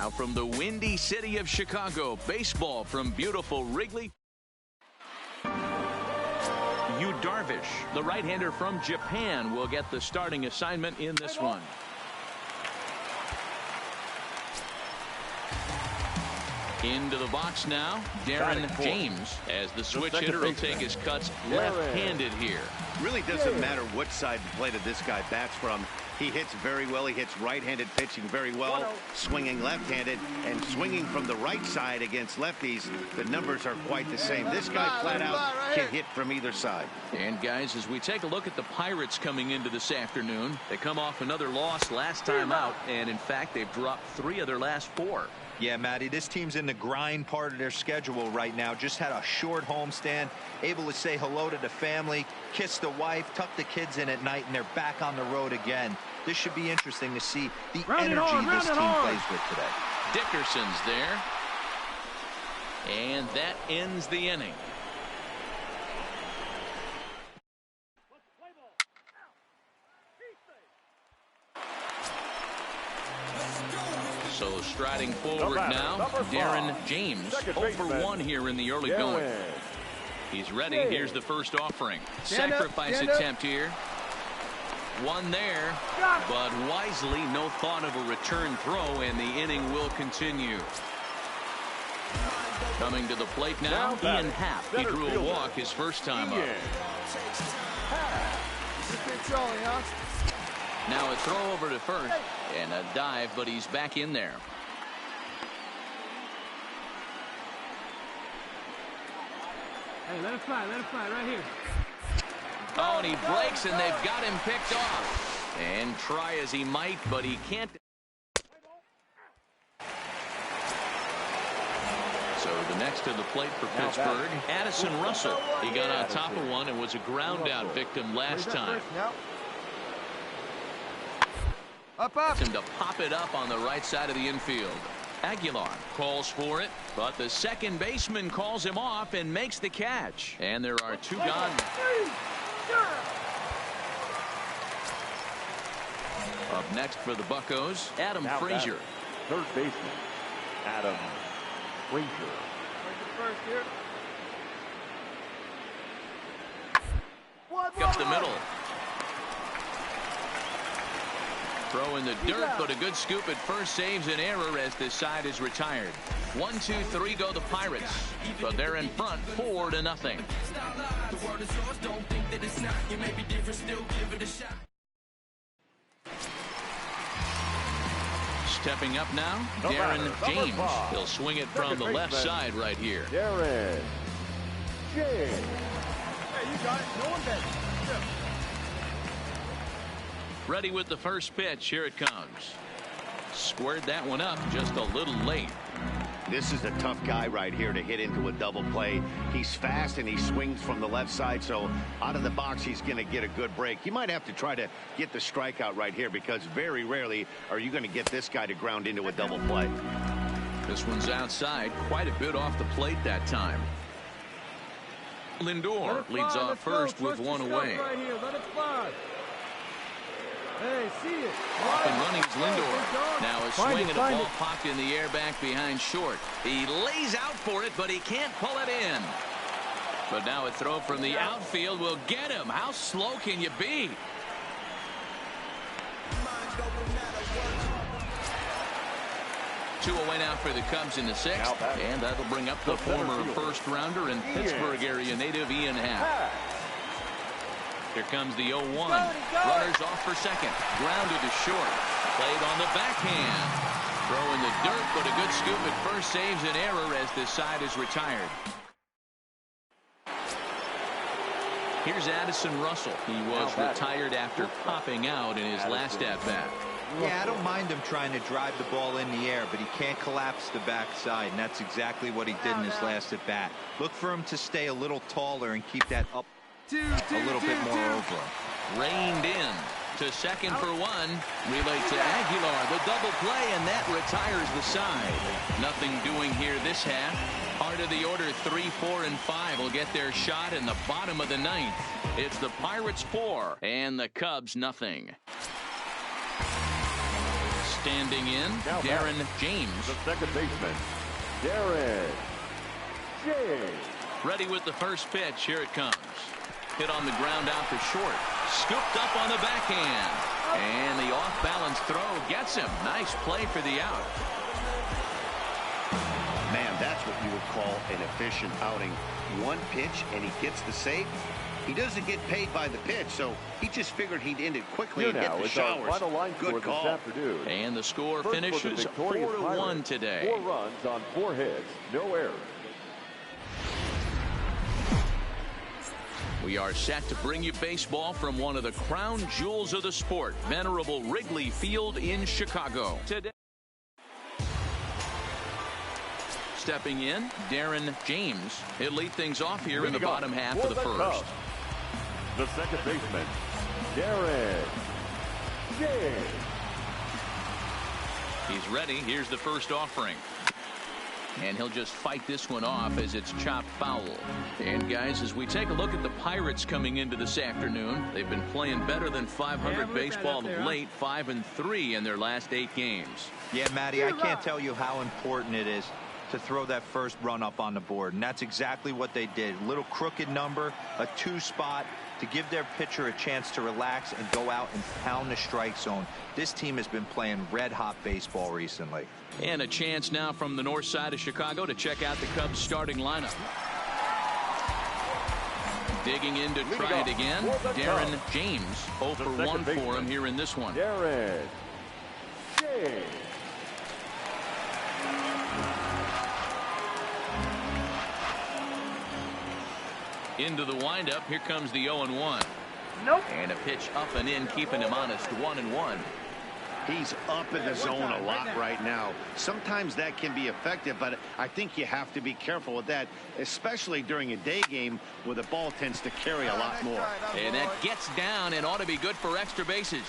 Now from the windy city of Chicago, baseball from beautiful Wrigley. Yu Darvish, the right-hander from Japan, will get the starting assignment in this one. Into the box now, Darren James, as the switch hitter will take his cuts left-handed here. Really doesn't matter what side of the plate this guy bats from. He hits very well. He hits right-handed pitching very well, swinging left-handed and swinging from the right side against lefties. The numbers are quite the same. This guy flat out can hit from either side. And guys, as we take a look at the Pirates coming into this afternoon, they come off another loss last time out, and in fact they've dropped 3 of their last 4. Yeah, Matty, this team's in the grind part of their schedule right now. Just had a short homestand, able to say hello to the family, kiss the wife, tuck the kids in at night, and they're back on the road again. This should be interesting to see the energy this team plays with today. Dickerson's there. And that ends the inning. So striding forward now, Darren James, 0 for 1 here in the early going. He's ready. Here's the first offering. Sacrifice attempt here. One there, but wisely, no thought of a return throw, and the inning will continue. Coming to the plate now, Ian Happ. He drew a walk his first time up. Now a throw over to first and a dive, but he's back in there. Hey, let it fly right here. Oh, and he breaks, and they've got him picked off. And try as he might, but he can't. So the next to the plate for Pittsburgh, Addison Russell. He got on top of one and was a ground out victim last time. Up. Him to pop it up on the right side of the infield. Aguilar calls for it, but the second baseman calls him off and makes the catch. And there are 2 gone. Up next for the Buccos, Adam Frazier. Third baseman, Adam Frazier. Up the middle. Throw in the dirt, but a good scoop at first saves an error as this side is retired. 1, 2, 3 go the Pirates, but they're in front 4-0. Stepping up now, Darren James. He'll swing it from the left side right here. Darren James. Hey, you got it. No one better. Ready with the first pitch. Here it comes. Squared that one up just a little late. This is a tough guy right here to hit into a double play. He's fast and he swings from the left side, so out of the box he's going to get a good break. You might have to try to get the strikeout right here, because very rarely are you going to get this guy to ground into a double play. This one's outside, quite a bit off the plate that time. Lindor leads off first with one away. Right here. Let it fly. Hey, see it. Off and running is Lindor. Now a swing and a ball popped in the air back behind short. He lays out for it, but he can't pull it in. But now a throw from the outfield will get him. How slow can you be? Two away now for the Cubs in the 6th. And that'll bring up the former first rounder and Pittsburgh area native Ian Happ. Here comes the 0-1. Runners off for second. Grounded to short. Played on the backhand. Throw in the dirt, but a good scoop at first saves an error as this side is retired. Here's Addison Russell. He was retired after popping out in his last at-bat. Yeah, I don't mind him trying to drive the ball in the air, but he can't collapse the backside, and that's exactly what he did in his last at-bat. Look for him to stay a little taller and keep that up a little bit more over. Reined in to second for one. Relayed to Aguilar. The double play, and that retires the side. Nothing doing here this half. Part of the order 3, 4, and 5 will get their shot in the bottom of the 9th. It's the Pirates 4 and the Cubs nothing. Standing in, Now Darren James. The second baseman, Darren James. Ready with the first pitch. Here it comes. Hit on the ground out to short. Scooped up on the backhand. And the off-balance throw gets him. Nice play for the out. Man, that's what you would call an efficient outing. One pitch and he gets the save. He doesn't get paid by the pitch, so he just figured he'd end it quickly and get the showers. Good call. This afternoon. And the score finishes 4-1 today. 4 runs on 4 hits, no errors. We are set to bring you baseball from one of the crown jewels of the sport, venerable Wrigley Field in Chicago. Today, stepping in, Darren James. He'll lead things off here in the bottom half of the first. The second baseman, Darren James. He's ready. Here's the first offering. And he'll just fight this one off as it's chopped foul. And guys, as we take a look at the Pirates coming into this afternoon, they've been playing better than 500 baseball of late, 5-3 in their last 8 games. Yeah, Matty, I can't tell you how important it is to throw that first run up on the board, and that's exactly what they did. Little crooked number, a 2 spot to give their pitcher a chance to relax and go out and pound the strike zone. This team has been playing red-hot baseball recently. And a chance now from the north side of Chicago to check out the Cubs starting lineup. Digging in to try it again, Darren James. 0 for 1 for him here in this one. Darren James. Into the windup. Here comes the 0-1. Nope. And a pitch up and in, keeping him honest. 1-1. He's up in the zone a lot right now. Sometimes that can be effective, but I think you have to be careful with that, especially during a day game where the ball tends to carry a lot more. And that gets down and ought to be good for extra bases.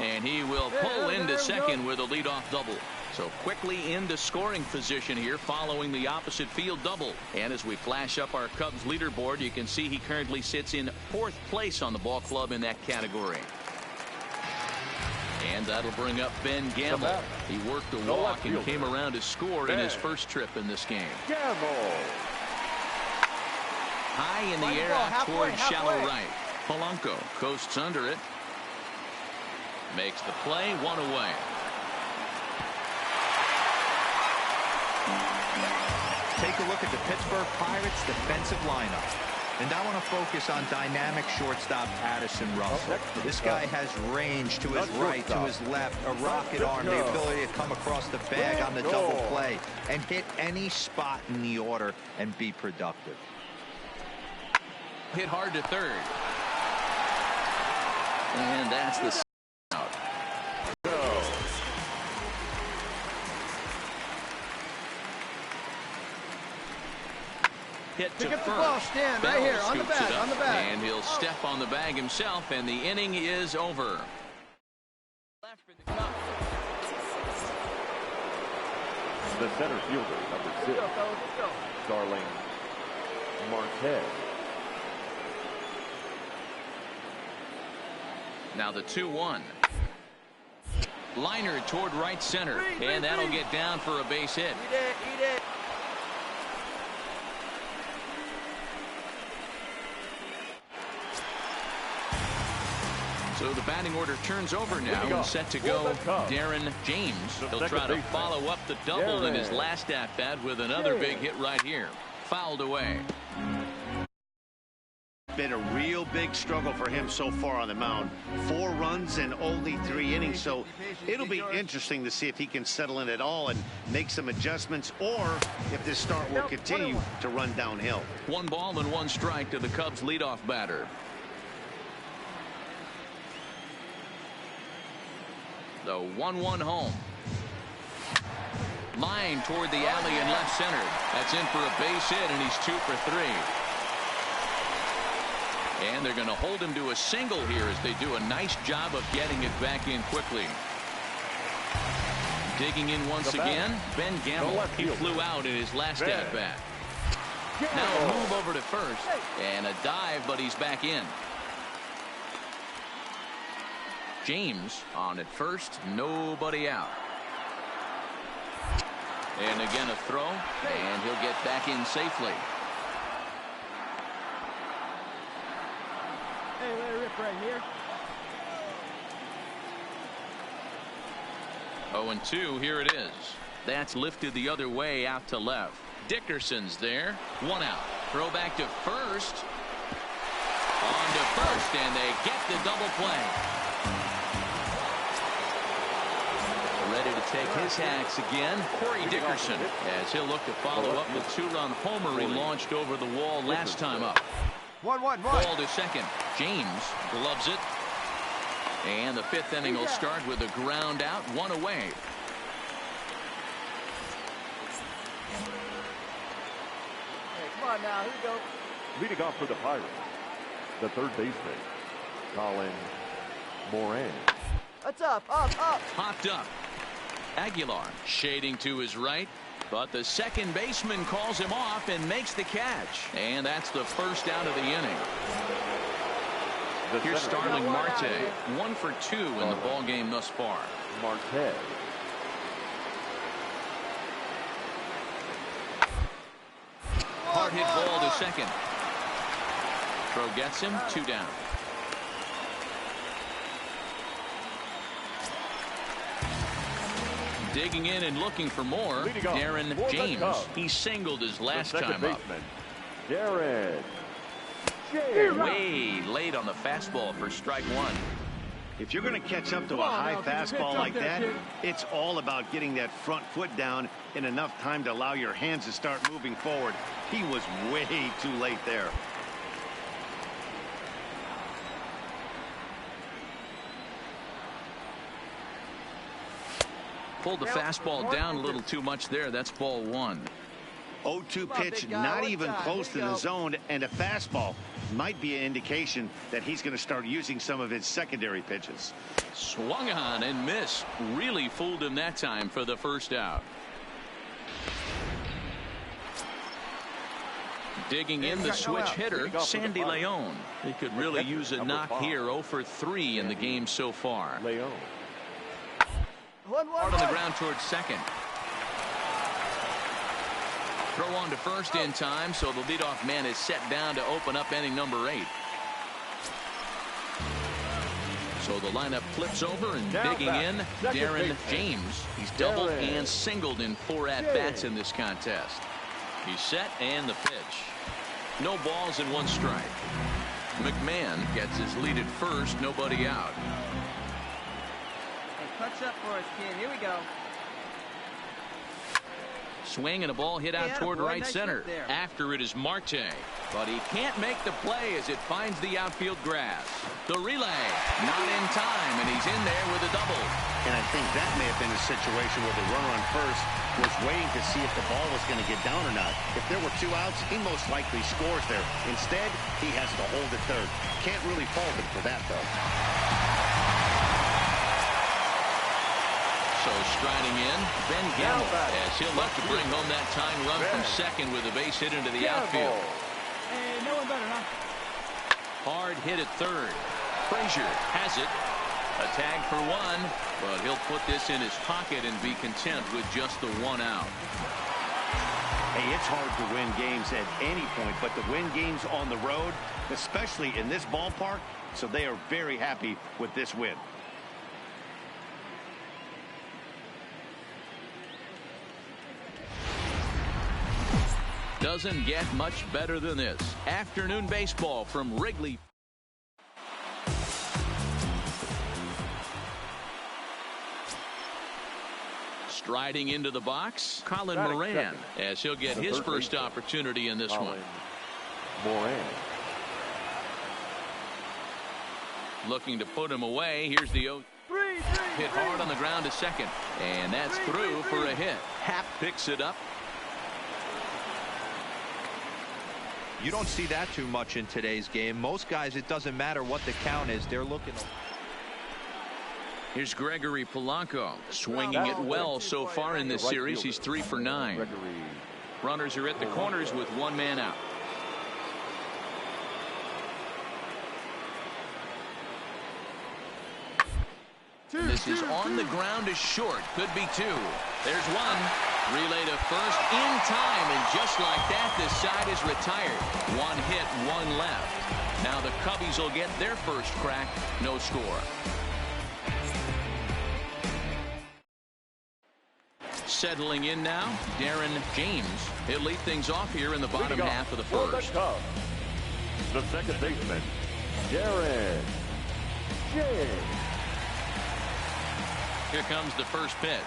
And he will pull into second with a leadoff double. So quickly into scoring position here following the opposite field double. And as we flash up our Cubs leaderboard, you can see he currently sits in 4th place on the ball club in that category. And that'll bring up Ben Gamble. He worked a walk and came around to score in his first trip in this game. Gamble. High in the air out toward shallow right. Polanco coasts under it. Makes the play, 1 away. Take a look at the Pittsburgh Pirates defensive lineup. And I want to focus on dynamic shortstop Addison Russell. This guy has range to his right, to his left, a rocket arm, the ability to come across the bag on the double play and hit any spot in the order and be productive. Hit hard to third. And that's the out. Hit to first. Ball, stand right here on the bag, and he'll step on the bag himself, and the inning is over. The center fielder, number 6, Starling Marte. Now the 2-1. Liner toward right center, and that'll get down for a base hit. Eat it. So the batting order turns over now and set to go Darren James. He'll try to follow up the double in his last at-bat with another big hit right here. Fouled away. Been a real big struggle for him so far on the mound. 4 runs in only 3 innings, so it'll be interesting to see if he can settle in at all and make some adjustments, or if this start will continue to run downhill. 1 ball and 1 strike to the Cubs leadoff batter. The 1-1 home. Line toward the alley in left center. That's in for a base hit, and he's 2 for 3. And they're going to hold him to a single here as they do a nice job of getting it back in quickly. Digging in once again, Ben Gamble. He flew out in his last at-bat. Now a move over to first, and a dive, but he's back in. James on at first, nobody out. And again a throw, and he'll get back in safely. Hey, let it rip right here. 0-2, here it is. That's lifted the other way out to left. Dickerson's there, 1 out. Throw back to first. On to first, and they get the double play. Ready to take his hacks again, Corey Dickerson, as he'll look to follow up the 2-run homer he launched over the wall last time up. 1-1-1. Ball to second. James gloves it. And the 5th inning will start with a ground out, 1 away. Hey, come on now, here we go. Leading off for the Pirates, the third baseman, Colin Moran. That's up. Popped up. Aguilar shading to his right, but the second baseman calls him off and makes the catch. And that's the first out of the inning. Here's Starling Marte, 1 for 2 in the ball game thus far. Marte. Hard hit ball to second. Throw gets him, 2 down. Digging in and looking for more, Darren James. He singled his last time up. Darren James. Way late on the fastball for strike 1. If you're going to catch up to a high fastball like that, it's all about getting that front foot down in enough time to allow your hands to start moving forward. He was way too late there. Pulled the fastball down a little too much there. That's ball 1. 0-2 pitch, not even close to the zone, and a fastball might be an indication that he's going to start using some of his secondary pitches. Swung on and missed. Really fooled him that time for the first out. Digging in the switch hitter, Sandy Leon. He could really use a knock here. 0 for 3 in the game so far. Leon. Hard on the ground towards second. Throw on to first in time, so the leadoff man is set down to open up inning number 8. So the lineup flips over, and digging in, Darren James. He's doubled and singled in 4 at-bats in this contest. He's set, and the pitch. No balls and 1 strike. McMahon gets his lead at first, nobody out. Touch up for us, kid. Here we go. Swing and a ball hit out toward right center. After it is Marte, but he can't make the play as it finds the outfield grass. The relay not in time, and he's in there with a double. And I think that may have been a situation where the runner on first was waiting to see if the ball was going to get down or not. If there were 2 outs, he most likely scores there. Instead, he has to hold at third. Can't really fault him for that, though. So striding in, Ben Gamble, as he'll look to bring home that tying run from second with a base hit into the outfield. Hey, no one better, huh? Hard hit at third. Frazier has it. A tag for 1, but he'll put this in his pocket and be content with just the 1 out. Hey, it's hard to win games at any point, but to win games on the road, especially in this ballpark, so they are very happy with this win. Doesn't get much better than this. Afternoon baseball from Wrigley. Striding into the box, Colin Moran, as he'll get his first opportunity in this one. Moran. Looking to put him away. Here's the 0. Hit hard on the ground to second. And that's through for a hit. Happ picks it up. You don't see that too much in today's game. Most guys, it doesn't matter what the count is. They're looking. Here's Gregory Polanco, swinging it well so far in this series. He's 3 for 9. Runners are at the corners with 1 man out. is on the ground is short. Could be two. There's one. Relay to first in time, and just like that, this side is retired. One hit, one left. Now the Cubbies will get their first crack. No score. Settling in now, Darren James. He'll lead things off here in the bottom half of the first. The second baseman, Darren James. Here comes the first pitch.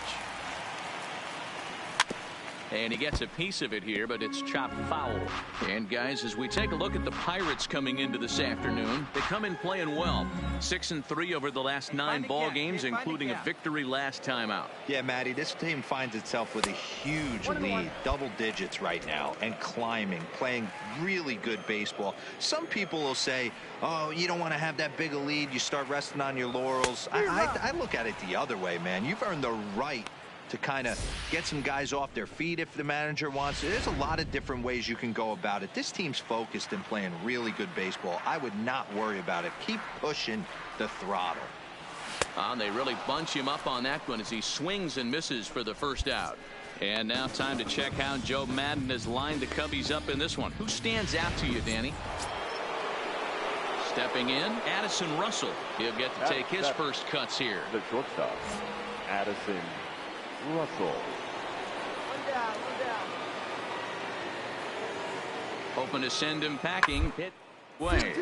And he gets a piece of it here, but it's chopped foul. And guys, as we take a look at the Pirates coming into this afternoon, they come in playing well. 6-3 over the last 9 ball games, including a victory last time out. Yeah, Matty, this team finds itself with a huge lead, double digits right now, and climbing, playing really good baseball. Some people will say, oh, you don't want to have that big a lead, you start resting on your laurels. I look at it the other way, man. You've earned the right to kind of get some guys off their feet if the manager wants. There's a lot of different ways you can go about it. This team's focused and playing really good baseball. I would not worry about it. Keep pushing the throttle. They really bunch him up on that one as he swings and misses for the first out. And now time to check how Joe Madden has lined the Cubbies up in this one. Who stands out to you, Danny? Stepping in, Addison Russell. He'll get to take his first cuts here. The shortstop, Addison Russell. One down. Hoping to send him packing. Hit way.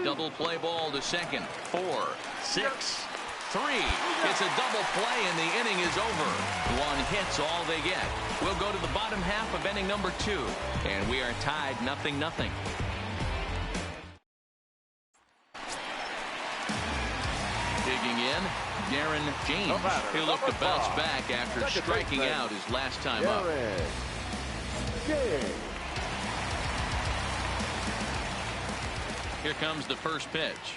Double play ball to second. 4, 6, 3. It's a double play and the inning is over. One hit's all they get. We'll go to the bottom half of inning number 2. And we are tied 0-0. Digging in, Darren James. He'll look to bounce back after striking out his last time up. Here comes the first pitch.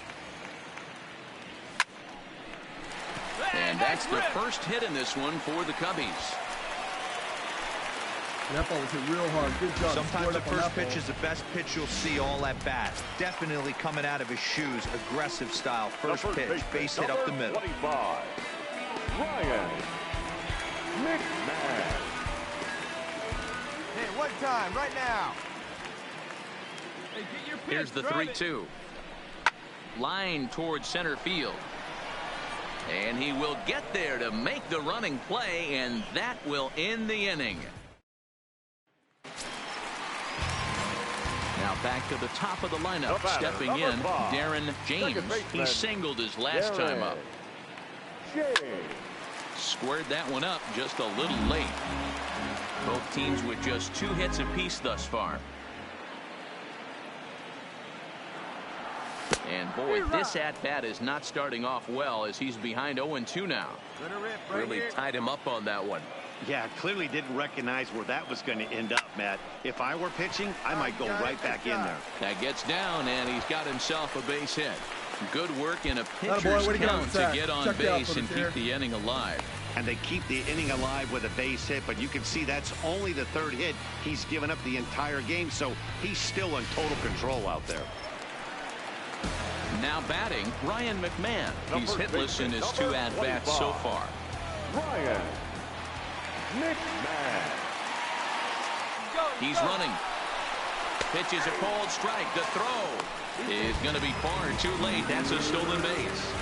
And that's the first hit in this one for the Cubbies. That ball was hit real hard. Good job. Sometimes the first pitch is the best pitch you'll see all at bat. Definitely coming out of his shoes. Aggressive style. First pitch. Base hit up the middle. 25. Ryan McMahon. Hey, one time, right now. Hey, get your pitch. Here's the 3-2. Line towards center field. And he will get there to make the running play, and that will end the inning. Now back to the top of the lineup. Stepping in, Darren James. He singled his last time up. Squared that one up just a little late. Both teams with just 2 hits apiece thus far. And boy, this at-bat is not starting off well as he's behind 0-2 now. Really tied him up on that one. Yeah, clearly didn't recognize where that was going to end up, Matt. If I were pitching, I might go right back in there. That gets down, and he's got himself a base hit. Good work in a pitcher's count to get on base and keep the inning alive. And they keep the inning alive with a base hit, but you can see that's only the 3rd hit. He's given up the entire game, so he's still in total control out there. Now batting, Ryan McMahon. He's hitless in his 2 at-bats so far. Ryan McMahon. He's running. Pitches a cold strike. The throw is going to be far too late. That's a stolen base.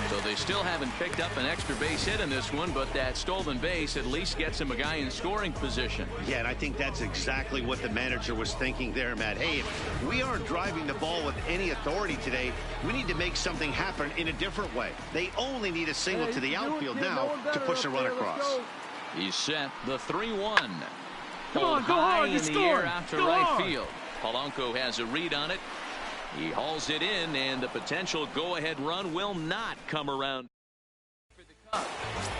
So they still haven't picked up an extra base hit in this one, but that stolen base at least gets him a guy in scoring position. Yeah, and I think that's exactly what the manager was thinking there, Matt. Hey, if we aren't driving the ball with any authority today, we need to make something happen in a different way. They only need a single to the outfield now to push the run across. He's set. The 3-1. Come on, go hard, in the air out to right field. Polanco has a read on it. He hauls it in, and the potential go-ahead run will not come around.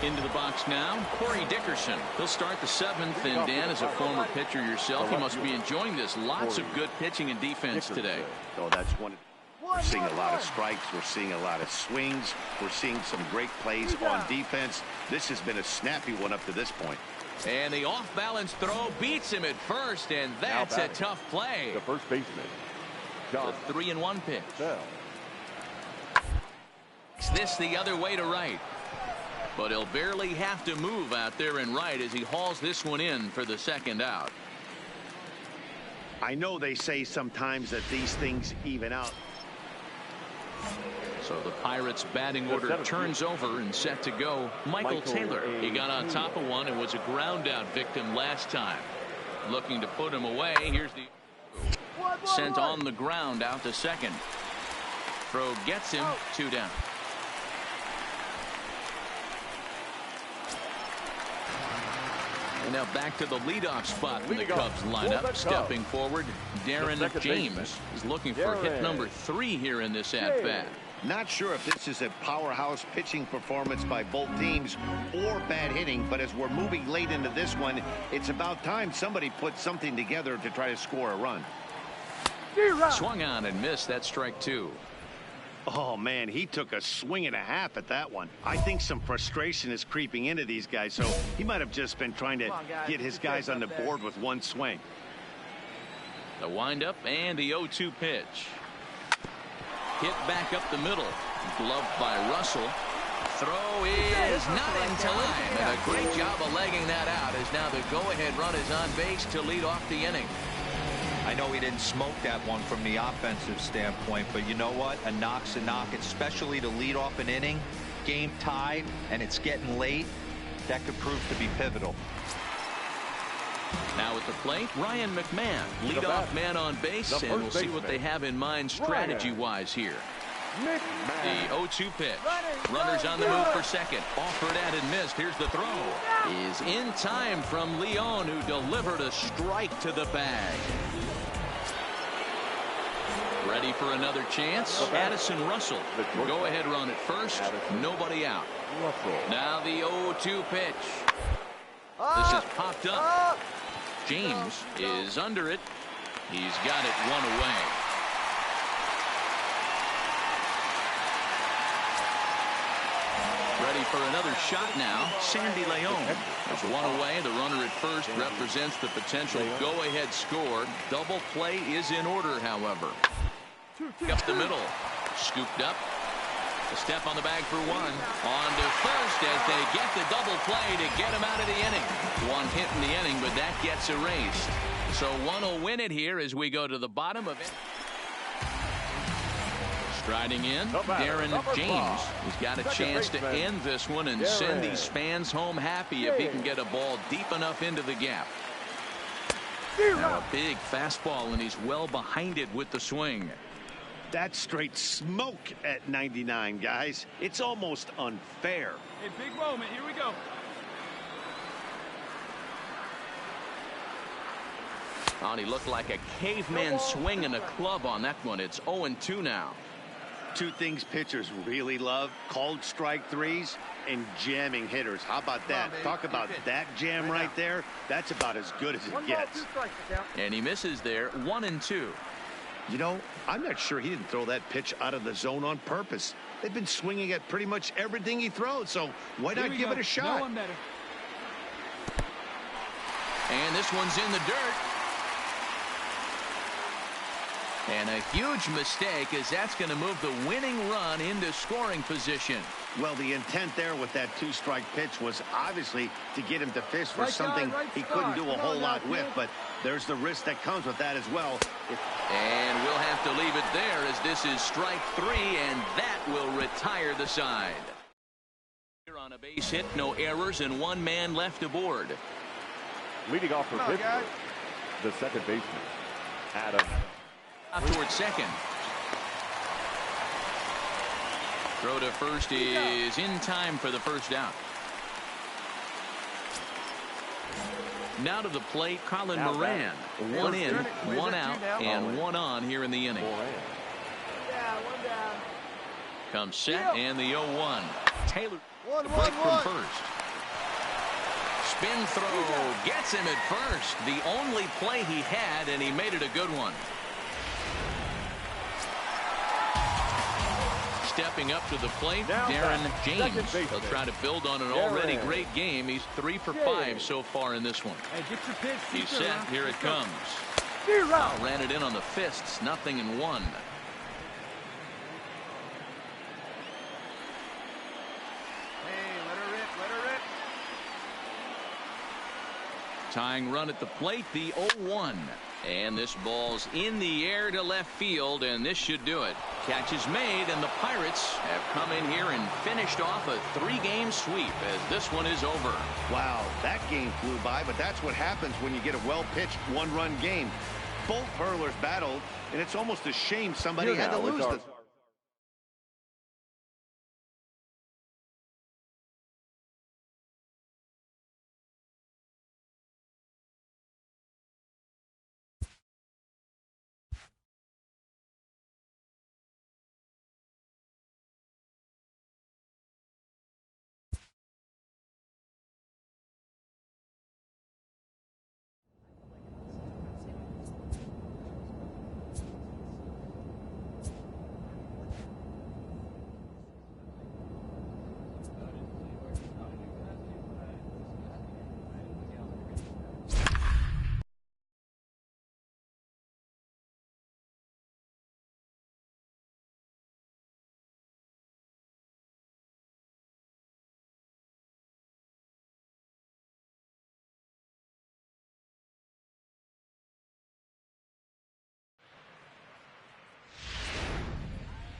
Into the box now, Corey Dickerson. He'll start the 7th, and Dan, as a former pitcher yourself, you must be enjoying this. Lots of good pitching and defense today. Oh, that's one. We're seeing a lot of strikes. We're seeing a lot of swings. We're seeing some great plays on defense. This has been a snappy one up to this point. And the off-balance throw beats him at first, and that's a tough play. The first baseman, The 3-1 pitch. takes this the other way to right. But he'll barely have to move out there in right as he hauls this one in for the second out. I know they say sometimes that these things even out. So the Pirates batting order turns over and set to go. Michael Taylor. He got on top of one and was a ground out victim last time. Looking to put him away. Here's the sent on the ground out to second. Throw gets him, 2 down. And now back to the leadoff spot in the Cubs lineup. Stepping forward, Darren James is looking for hit number 3 here in this at-bat. Not sure if this is a powerhouse pitching performance by both teams or bad hitting, but as we're moving late into this one, it's about time somebody put something together to try to score a run. Swung on and missed. That strike 2. Oh, man, he took a swing and a half at that one. I think some frustration is creeping into these guys, so he might have just been trying to get his guys on the board with one swing. The windup and the 0-2 pitch. Hit back up the middle. Gloved by Russell. Throw is not in time. And a great job of legging that out as now the go-ahead run is on base to lead off the inning. I know he didn't smoke that one from the offensive standpoint, but you know what? A knock's a knock, especially to lead off an inning. Game tied, and it's getting late. That could prove to be pivotal. Now at the plate, Ryan McMahon, leadoff man on base, and we'll see what they have in mind strategy-wise here. The 0-2 pitch. Runners on the move for second. Offered at and missed. Here's the throw. Is in time from Leon, who delivered a strike to the bag. Ready for another chance. Addison Russell. Go-ahead run at first. Nobody out. Now the 0-2 pitch. This is popped up. James is under it. He's got it one away. Ready for another shot now. Sandy Leon. There's one away. The runner at first represents the potential go-ahead score. Double play is in order, however. Up the middle. Scooped up. A step on the bag for one. On to first as they get the double play to get him out of the inning. One hit in the inning, but that gets erased. So one will win it here as we go to the bottom of it. Striding in, Darren James. He's got a chance to end this one and send these fans home happy if he can get a ball deep enough into the gap. Now a big fastball, and he's well behind it with the swing. That's straight smoke at 99, guys. It's almost unfair. A big moment. Here we go. Oh, and he looked like a caveman swinging a club on that one. It's 0-2 now. Two things pitchers really love: called strike threes and jamming hitters. How about that? Talk about that jam right there. That's about as good as it gets. And he misses there. 1-2. You know, I'm not sure he didn't throw that pitch out of the zone on purpose. They've been swinging at pretty much everything he throws, so why not give it a shot? No one better. And this one's in the dirt. And a huge mistake, as that's going to move the winning run into scoring position. Well, the intent there with that 2-strike pitch was obviously to get him to fish for something he couldn't do a whole lot with, but there's the risk that comes with that as well. And we'll have to leave it there as this is strike 3, and that will retire the side. Here on a base hit, no errors, and one man left aboard. Leading off for Pittsburgh, the second baseman, Adam. Out towards second. Throw to first is in time for the first out. Now to the plate, Colin Moran. One in, one out, and one on here in the inning. Comes set and the 0-1. Taylor the break from first. Spin throw gets him at first. The only play he had, and he made it a good one. Stepping up to the plate, Darren James. He'll try to build on an already great game. He's 3 for 5 so far in this one. He's set. Here it comes. Ran it in on the fists. 0-1. tying run at the plate, the 0-1. And this ball's in the air to left field, and this should do it. Catch is made, and the Pirates have come in here and finished off a 3-game sweep as this one is over. Wow, that game flew by, but that's what happens when you get a well-pitched one-run game. Both hurlers battled, and it's almost a shame somebody had to lose this.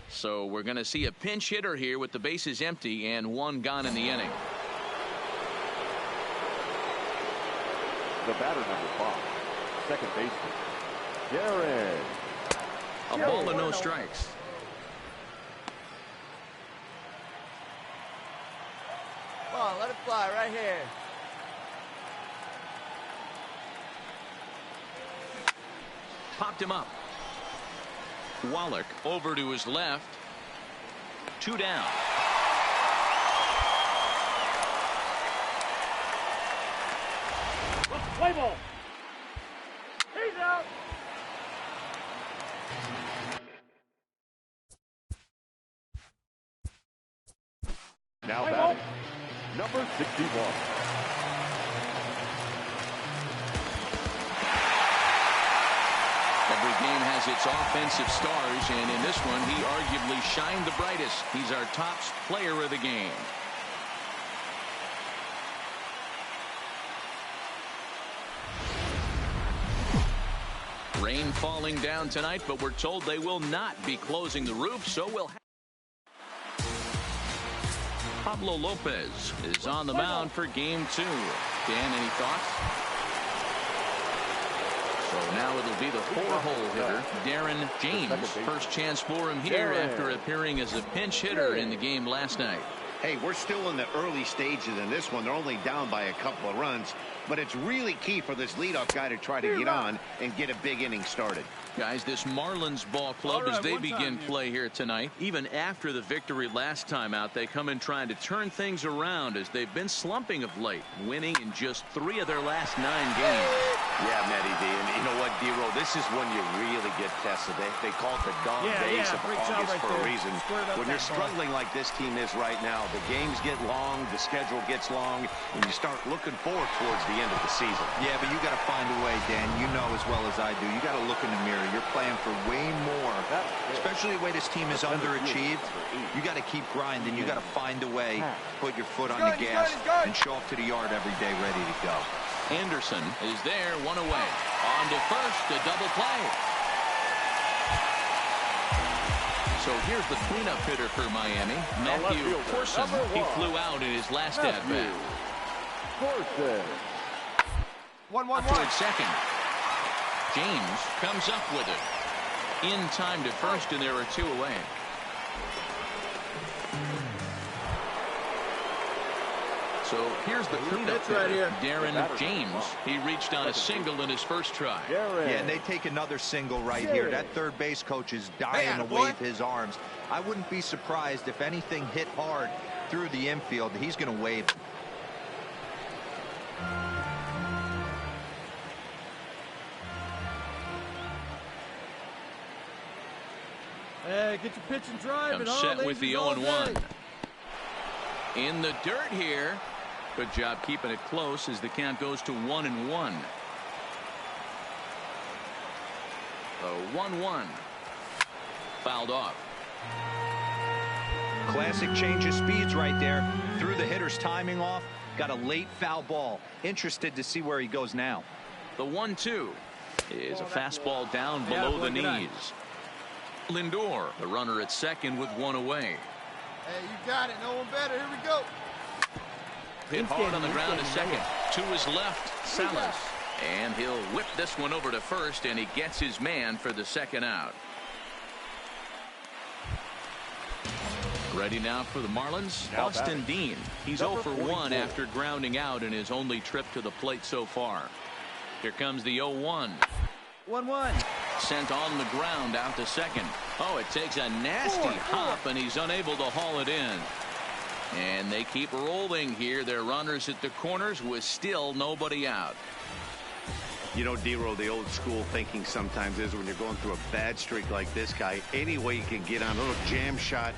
So we're going to see a pinch hitter here with the bases empty and 1 gone in the inning. The batter, number 5, second baseman, Garrett. A ball and no strikes. Come on, let it fly right here. Popped him up. Wallach over to his left. 2 down. Play ball. He's out. Now batting, number 61. Every game has its offensive stars, and in this one, he arguably shined the brightest. He's our top player of the game. Rain falling down tonight, but we're told they will not be closing the roof, so we'll have Pablo Lopez is on the mound for game 2. Dan, any thoughts? So now it'll be the 4-hole hitter, Darren James. First chance for him here after appearing as a pinch hitter in the game last night. Hey, we're still in the early stages in this one. They're only down by a couple of runs, but it's really key for this leadoff guy to try to get on and get a big inning started. Guys, this Marlins ball club, as they begin play here tonight, even after the victory last time out, they come in trying to turn things around as they've been slumping of late, winning in just 3 of their last 9 games. Yeah, Matty D. And you know what, D-Roll, this is when you really get tested. They call it the dog days of August for a reason. When you're struggling like this team is right now, the games get long, the schedule gets long, and you start looking forward towards the end of the season. Yeah, but you got to find a way, Dan. You know as well as I do. You got to look in the mirror. You're playing for way more, especially the way this team is underachieved. You got to keep grinding. You got to find a way, put your foot on the gas, and show up to the yard every day ready to go. Anderson is there, 1 away. On to first, a double play. So here's the cleanup hitter for Miami, Matthew Corson. He flew out in his last at-bat. Toward second. James comes up with it. In time to first, and there are 2 away. So here's the cleanup right here, Darren James. He reached on a single in his first try. Yeah, and they take another single right here. That third base coach is dying to wave his arms. I wouldn't be surprised if anything hit hard through the infield. He's going to wave. Hey, get your pitch and drive. I'm set with the 0-1. In the dirt here. Good job keeping it close as the count goes to 1-1. The 1-1. Fouled off. Classic change of speeds right there. Threw the hitter's timing off. Got a late foul ball. Interested to see where he goes now. The 1-2 is a fastball down below the knees. Lindor, the runner at second with one away. Hey, you got it. No one better. Here we go. Hit hard on the ground to second. To his left, Salas. And he'll whip this one over to first, and he gets his man for the second out. Ready now for the Marlins, Austin Dean. He's 0 for 1 after grounding out in his only trip to the plate so far. Here comes the 0-1. 1-1. Sent on the ground out to second. Oh, it takes a nasty hop, and he's unable to haul it in. And they keep rolling here. Their runners at the corners with still nobody out. You know, D-Row, the old school thinking sometimes is when you're going through a bad streak like this guy, any way you can get on a little jam shot.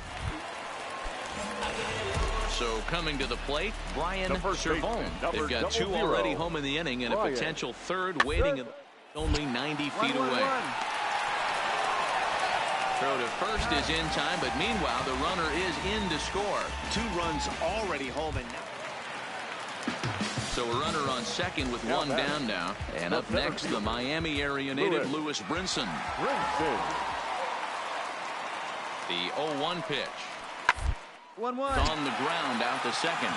So coming to the plate, Brian Servone. They've got 2 already home in the inning and a potential third waiting only 90 feet away. Throw to first is in time, but meanwhile the runner is in to score. 2 runs already home and now. So a runner on second with 1 down now. And up next, the Miami area native Lewis Brinson. The 0-1 pitch. 1-1. On the ground out to second.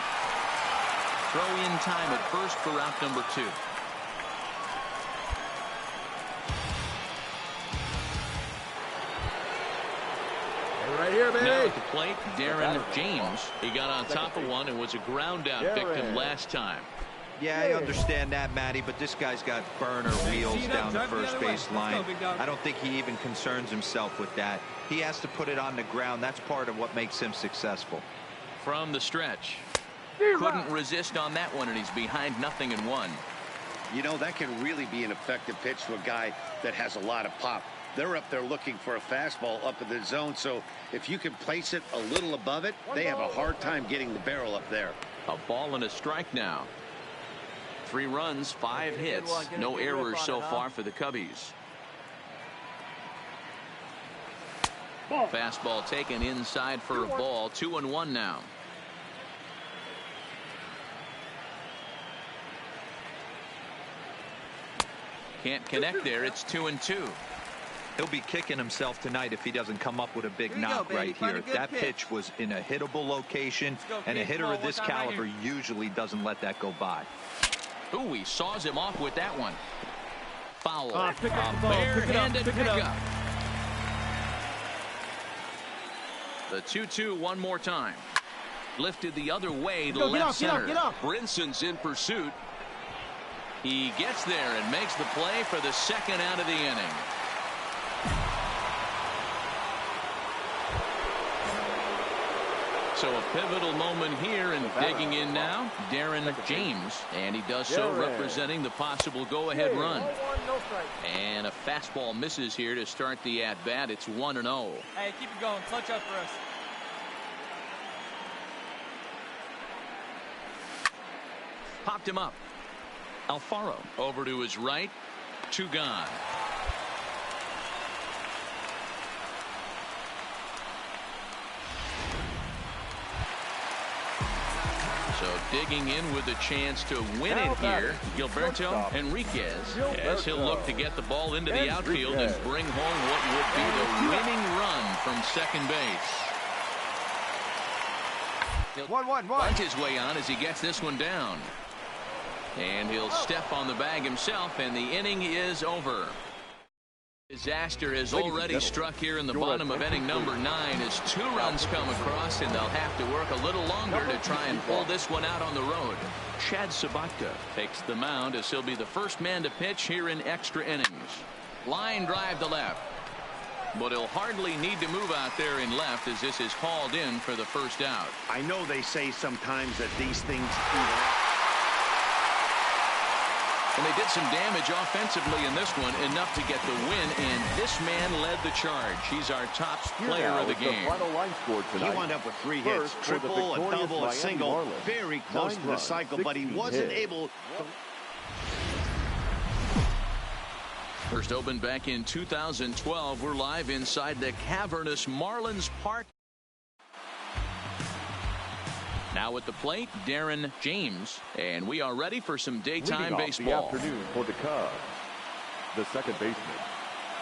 Throw in time at first for out number 2. Right here, baby. Now at the plate, Darren James. He got on top of one and was a ground out victim last time. Yeah, I understand that, Matty, but this guy's got burner wheels down the first base line. I don't think he even concerns himself with that. He has to put it on the ground. That's part of what makes him successful. From the stretch. Couldn't resist on that one, and he's behind 0-1. You know, that can really be an effective pitch to a guy that has a lot of pop. They're up there looking for a fastball up in the zone, so if you can place it a little above it, they have a hard time getting the barrel up there. A ball and a strike now. 3 runs, 5 hits. No errors so far for the Cubbies. Fastball taken inside for a ball. 2-1 now. Can't connect there. It's 2-2. He'll be kicking himself tonight if he doesn't come up with a big knock right here. That pitch was in a hittable location, and a hitter of this caliber usually doesn't let that go by. Ooh, he saws him off with that one. Foul. Pick up the ball. Barehanded Pick it up. The 2-2 one more time. Lifted the other way to left center. Get up. Brinson's in pursuit. He gets there and makes the play for the second out of the inning. So a pivotal moment here, and digging in now, Darren James. And he does so representing the possible go-ahead run. And a fastball misses here to start the at-bat. It's 1-0. Hey, keep it going. Clutch up for us. Popped him up. Alfaro over to his right. 2 gone. So digging in with a chance to win it here, Gilberto Enriquez, as he'll look to get the ball into the outfield and bring home what would be the winning run from second base. He'll find his way on as he gets this one down. And he'll step on the bag himself, and the inning is over. Disaster has already struck here in the bottom of inning number 9 as 2 runs come across, and they'll have to work a little longer to try and pull this one out on the road. Chad Sabatka takes the mound as he'll be the first man to pitch here in extra innings. Line drive to left. But he'll hardly need to move out there in left as this is called in for the first out. I know they say sometimes that these things And they did some damage offensively in this one, enough to get the win, and this man led the charge. He's our top player of the game. He wound up with 3 hits, triple, a double, a single, very close to the cycle, but he wasn't able. First opened back in 2012. We're live inside the cavernous Marlins Park. Now at the plate, Darren James. And we are ready for some daytime baseball. The afternoon for the Cubs, the second baseman,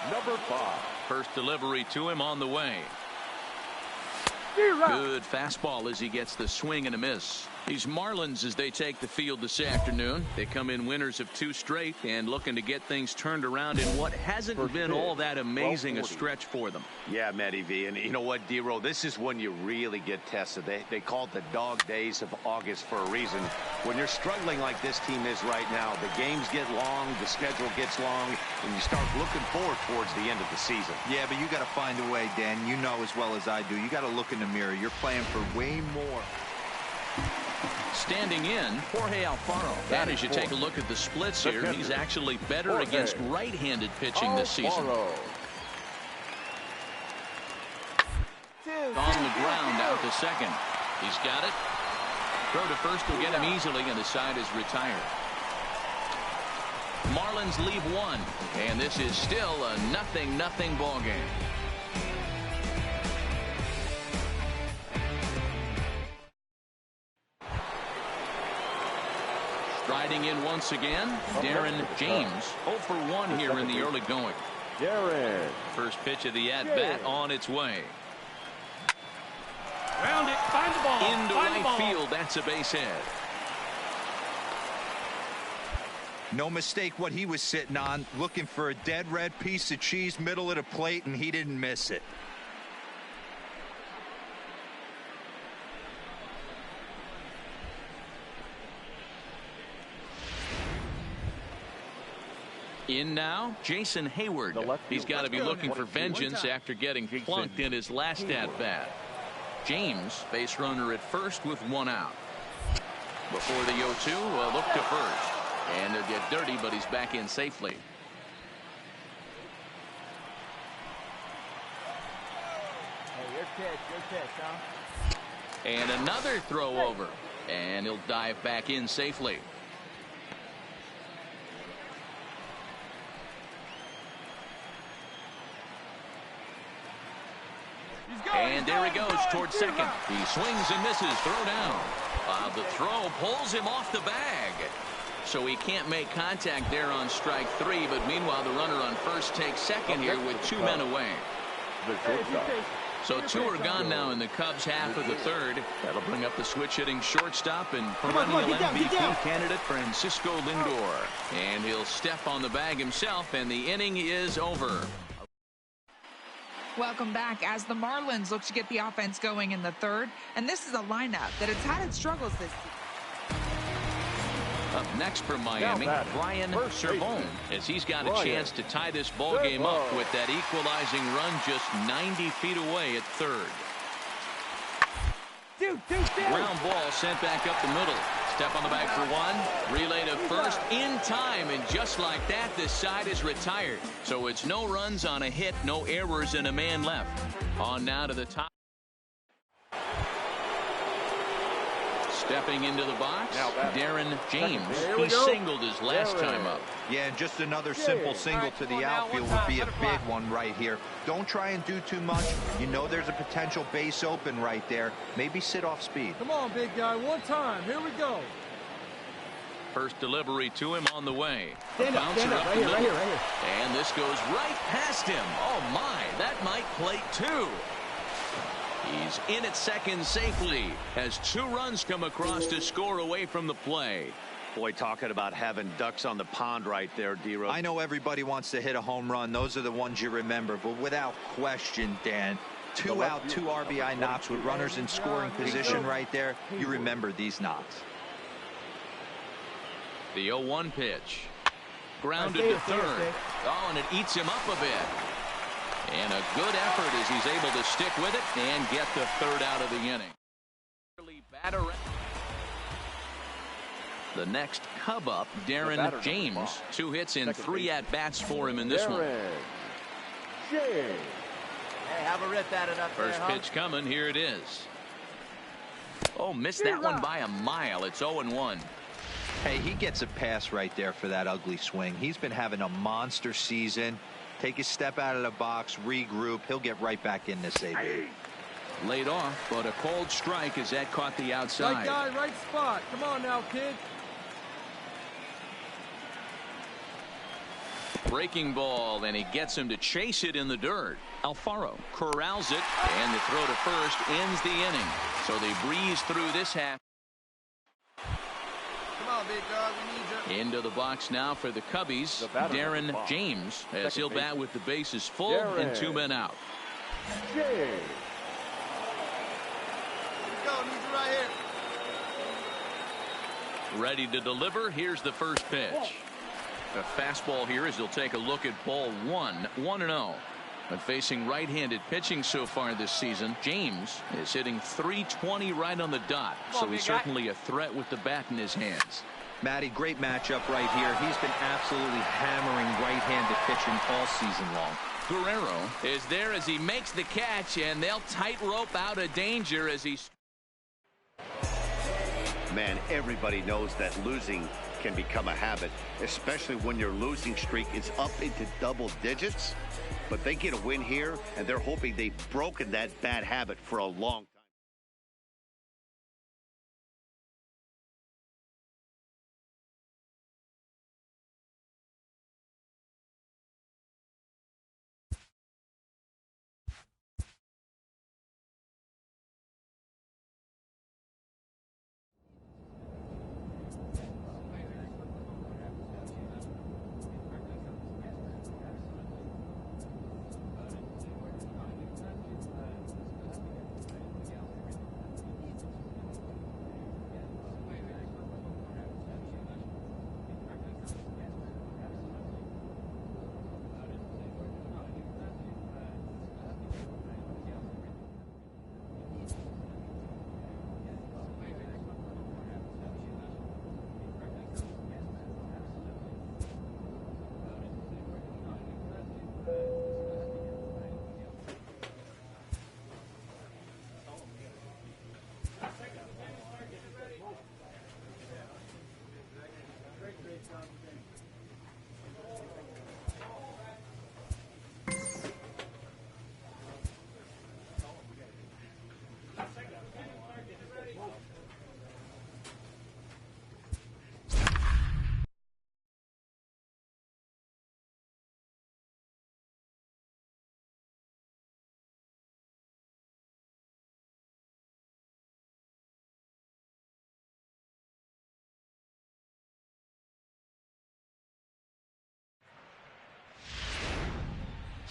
number 5. First delivery to him on the way. Good fastball as he gets the swing and a miss. These Marlins, as they take the field this afternoon, they come in winners of 2 straight and looking to get things turned around in what hasn't been all that amazing a stretch for them. Yeah, Matty V. And you know what, D-Row? This is when you really get tested. They call it the dog days of August for a reason. When you're struggling like this team is right now, the games get long, the schedule gets long, and you start looking forward towards the end of the season. Yeah, but you got to find a way, Dan. You know as well as I do. You got to look in the mirror. You're playing for way more. Standing in, Jorge Alfaro. And as you take a look at the splits here, he's actually better against right-handed pitching this season. On the ground, out to second. He's got it. Throw to first will get him easily, and the side is retired. Marlins leave 1, and this is still a 0-0 ball game. Striding in once again, Darren James. 0 for 1 here in the early going. Darren. First pitch of the at-bat on its way. Round it, find the ball. Into right field, that's a base hit. No mistake what he was sitting on, looking for a dead red piece of cheese middle of the plate, and he didn't miss it. In now, Jason Hayward. He's got to be looking for vengeance after getting plunked in his last at-bat. James, base runner at first with 1 out. Before the 0-2, a look to first. And they'll get dirty, but he's back in safely. Hey, your catch, huh? And another throw over. And he'll dive back in safely. And there he goes towards second. He swings and misses. Throw down. The throw pulls him off the bag. So he can't make contact there on strike 3. But meanwhile, the runner on first takes second here with 2 men away. So 2 are gone now in the Cubs' half of the 3rd. That'll bring up the switch-hitting shortstop and perennial MVP candidate Francisco Lindor. And he'll step on the bag himself, and the inning is over. Welcome back as the Marlins look to get the offense going in the 3rd. And this is a lineup that has had its struggles this season. Up next for Miami, Brian Servone, as he's got a chance to tie this ball game up with that equalizing run just 90 feet away at 3rd. Ground ball sent back up the middle. Step on the bag for 1. Relay to first in time, and just like that, this side is retired. So it's no runs on a hit, no errors, and a man left. On now to the top. Stepping into the box, Darren James. He singled his last time up. Yeah, and just another simple single to the outfield would be a big one right here. Don't try and do too much. You know there's a potential base open right there. Maybe sit off speed. Come on, big guy. One time. Here we go. First delivery to him on the way. Stand up, right here. And this goes right past him. Oh, my. That might plate 2. He's in at second safely. Has 2 runs come across to score away from the play. Boy, talking about having ducks on the pond right there, D-Row. I know everybody wants to hit a home run. Those are the ones you remember. But without question, Dan, 2 out, 2 RBI knocks with runners in scoring position right there. You remember these knocks. The 0-1 pitch. Grounded to 3rd. Oh, and it eats him up a bit. And a good effort as he's able to stick with it and get the 3rd out of the inning. The next Cub up, Darren James. 2 hits in 3 at-bats for him in this one. Hey, have a rip at it up there, First pitch coming. Here it is. Oh, missed that one by a mile. It's 0-1. Hey, he gets a pass right there for that ugly swing. He's been having a monster season. Take a step out of the box, regroup. He'll get right back in this AB. Laid off, but a cold strike as that caught the outside. Right guy, right spot. Come on now, kid. Breaking ball, and he gets him to chase it in the dirt. Alfaro corrals it, and the throw to first ends the inning. So they breeze through this half. Come on, big dog. We need you. Into the box now for the Cubbies, Darren James, as he'll bat with the bases full and 2 men out. James. Go, need you right here. Ready to deliver. Here's the first pitch. A fastball here as he'll take a look at ball 1-0. But facing right-handed pitching so far this season, James is hitting .320 right on the dot. So he's certainly a threat with the bat in his hands. Matty, great matchup right here. He's been absolutely hammering right-handed pitching all season long. Guerrero is there as he makes the catch, and they'll tightrope out of danger as he's... Man, everybody knows that losing can become a habit, especially when your losing streak is up into double digits. But they get a win here, and they're hoping they've broken that bad habit for a long time.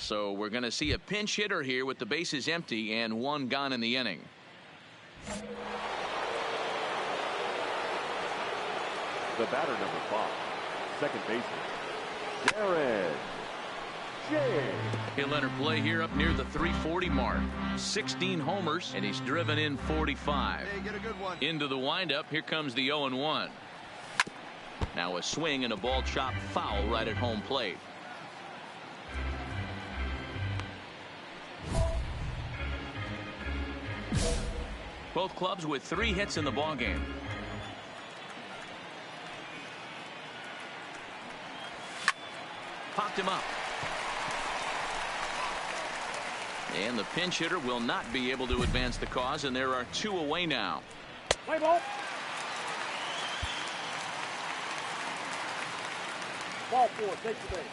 So we're going to see a pinch hitter here with the bases empty and 1 gone in the inning. The batter, number 5, second baseman, Darren James. He'll enter play here up near the 340 mark. 16 homers, and he's driven in 45. Hey, get a good one. Into the windup, here comes the 0-1. Now a swing and a ball chopped foul right at home plate. Both clubs with 3 hits in the ballgame. Popped him up. And the pinch hitter will not be able to advance the cause, and there are 2 away now. Play ball. Ball 4, take the base.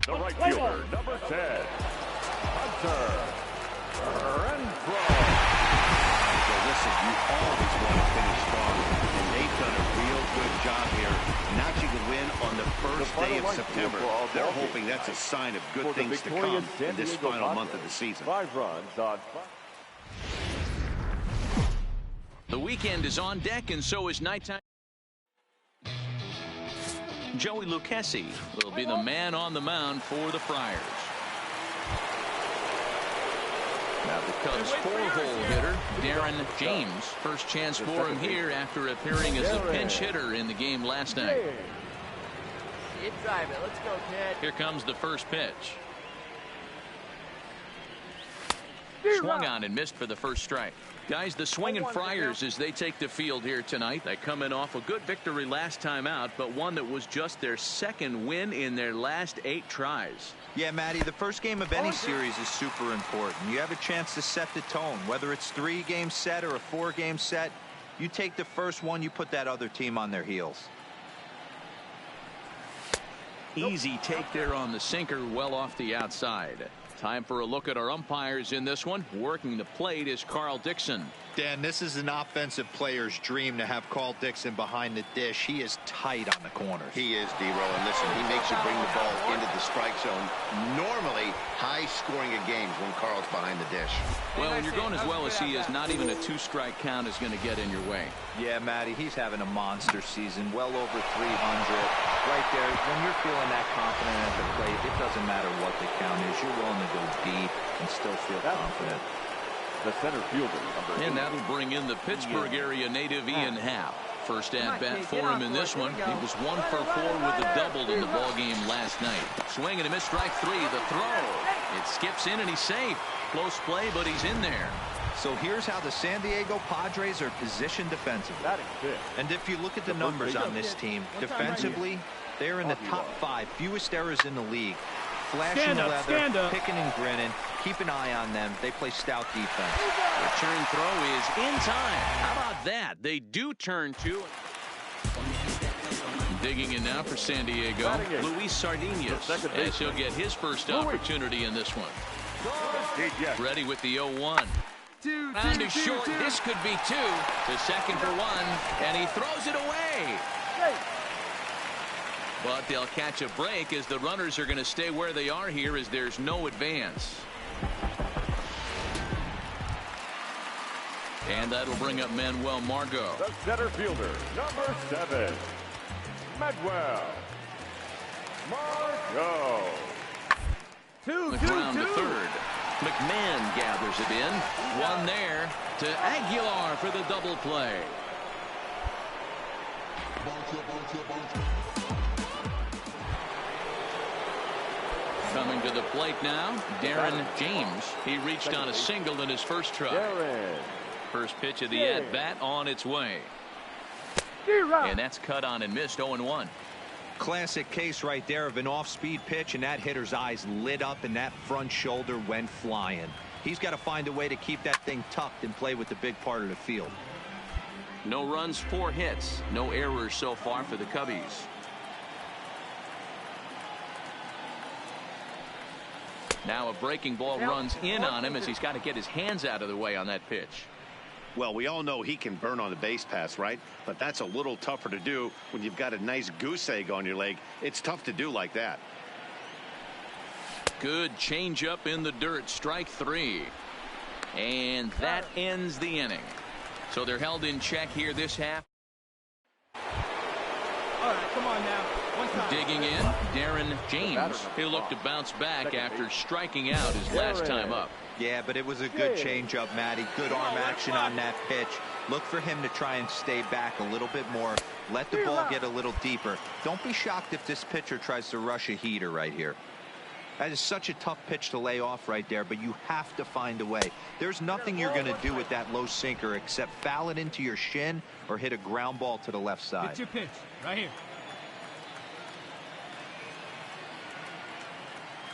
The right fielder, number 10, Hunter Renfroe. So listen, you always want to finish strong, and they've done a real good job here, notching a win on the first day of September. They're hoping that's a sign of good things to come in this final month of the season. 5 runs on 5. The weekend is on deck, and so is nighttime. Joey Lucchesi will be the man on the mound for the Friars. Now the Cubs 4-hole hitter, Darren James. First chance for him here after appearing as the pinch hitter in the game last night. You drive it. Let's go, kid. Here comes the first pitch. Swung on and missed for the first strike. Guys, the swinging Friars as they take the field here tonight. They come in off a good victory last time out, but one that was just their second win in their last 8 tries. Yeah, Matty, the first game of any series is super important. You have a chance to set the tone, whether it's 3-game set or a 4-game set. You take the first one, you put that other team on their heels. Easy take there on the sinker, well off the outside. Time for a look at our umpires in this one. Working the plate is Carl Dixon. Dan, this is an offensive player's dream to have Carl Dixon behind the dish. He is tight on the corners. He is, D-Row, and listen, he makes you bring the ball into the strike zone. Normally, high scoring of games when Carl's behind the dish. Well, when you're going as well as he is, not even a 2-strike count is going to get in your way. Yeah, Matty, he's having a monster season, well over 300. Right there, when you're feeling that confident at the plate, it doesn't matter what the count is. You're willing to go deep and still feel confident. The center fielder, and that'll bring in the Pittsburgh area native Ian Happ. First at bat for him in this one. He was 1 for 4 with a double in the ball game last night. Swing and a miss, strike 3. The throw. It skips in and he's safe. Close play, but he's in there. So here's how the San Diego Padres are positioned defensively. And if you look at the numbers on this team, defensively, they're in the top 5, fewest errors in the league. Flashing leather, picking and grinning. Keep an eye on them. They play stout defense. Return throw is in time. How about that? They do turn to. Digging in now for San Diego, Luis Sardinhas, as he'll get his first opportunity in this one. Ready with the 0-1. Round to short. This could be 2. To second for 1, and he throws it away. But they'll catch a break as the runners are going to stay where they are here as there's no advance. And that'll bring up Manuel Margot. The center fielder, number 7, Manuel Margot. The ground to third. McMahon gathers it in. 1 there to Aguilar for the double play. Coming to the plate now, Darren James. He reached on a single in his first try. First pitch of the at-bat on its way. And that's cut on and missed, 0-1. Classic case right there of an off-speed pitch, and that hitter's eyes lit up and that front shoulder went flying. He's got to find a way to keep that thing tucked and play with the big part of the field. No runs, 4 hits. No errors so far for the Cubbies. Now a breaking ball runs in on him as he's got to get his hands out of the way on that pitch. Well, we all know he can burn on the base pass, right? But that's a little tougher to do when you've got a nice goose egg on your leg. It's tough to do like that. Good changeup in the dirt, strike 3. And that ends the inning. So they're held in check here this half. All right, come on now. Digging in, Darren James. He'll look to bounce back after striking out his last time up. Yeah, but it was a good changeup, Matty. Good arm action on that pitch. Look for him to try and stay back a little bit more. Let the ball get a little deeper. Don't be shocked if this pitcher tries to rush a heater right here. That is such a tough pitch to lay off right there, but you have to find a way. There's nothing you're going to do with that low sinker except foul it into your shin or hit a ground ball to the left side. Get your pitch right here.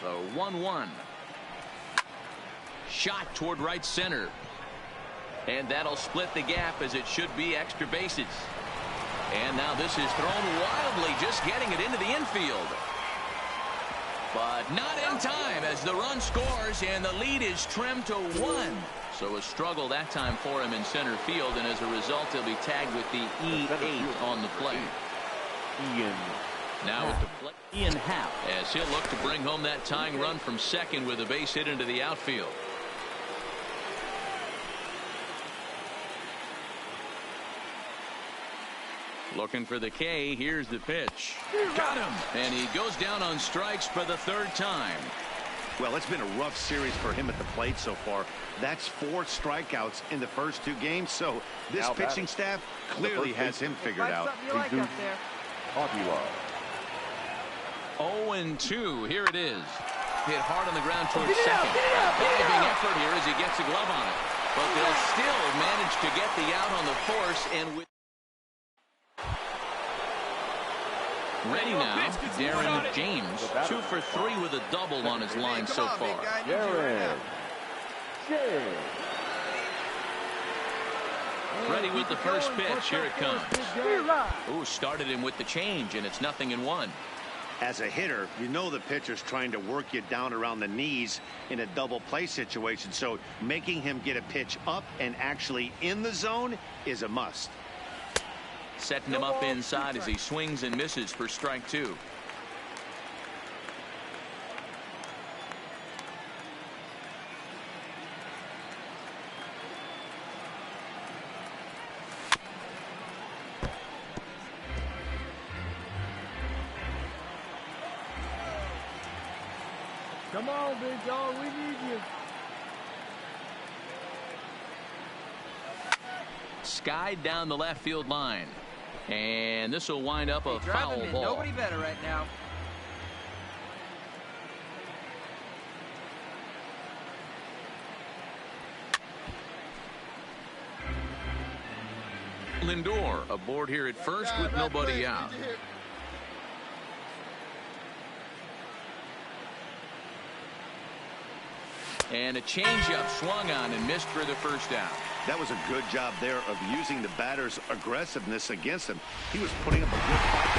The 1-1. Shot toward right center. And that'll split the gap as it should be extra bases. And now this is thrown wildly, just getting it into the infield. But not in time as the run scores and the lead is trimmed to 1. So a struggle that time for him in center field, and as a result he'll be tagged with the E8 on the plate. Now at the plate, Ian Happ, as he'll look to bring home that tying run from second with a base hit into the outfield. Looking for the K. Here's the pitch. Got him. And he goes down on strikes for the 3rd time. Well, it's been a rough series for him at the plate so far. That's 4 strikeouts in the first 2 games. So this pitching staff clearly has him figured out. 0-2. Here it is. hit hard on the ground towards second. Diving effort here as he gets a glove on it. But they'll still manage to get the out on the force. And with ready now, Darren James, 2 for 3 with a double on his line so far. Darren James. Ready with the first pitch. Here it comes. Ooh, started him with the change, and it's 0-1. As a hitter, you know the pitcher's trying to work you down around the knees in a double play situation. So making him get a pitch up and actually in the zone is a must. Setting him up inside as he swings and misses for strike 2. Come on, big dog. We need you. Skied down the left field line. And this will wind up a foul ball. Nobody better right now. Lindor aboard here at first with nobody out. And a changeup swung on and missed for the first out. That was a good job there of using the batter's aggressiveness against him. He was putting up a good fight.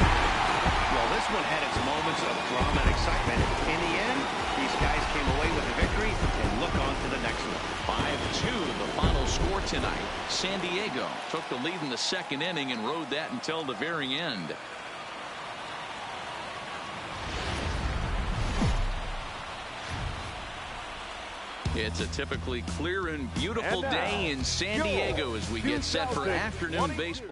Well, this one had its moments of drama and excitement. In the end, these guys came away with the victory and look on to the next one. 5-2 the final score tonight. San Diego took the lead in the second inning and rode that until the very end. It's a typically clear and beautiful day in San Diego as we get set for afternoon baseball.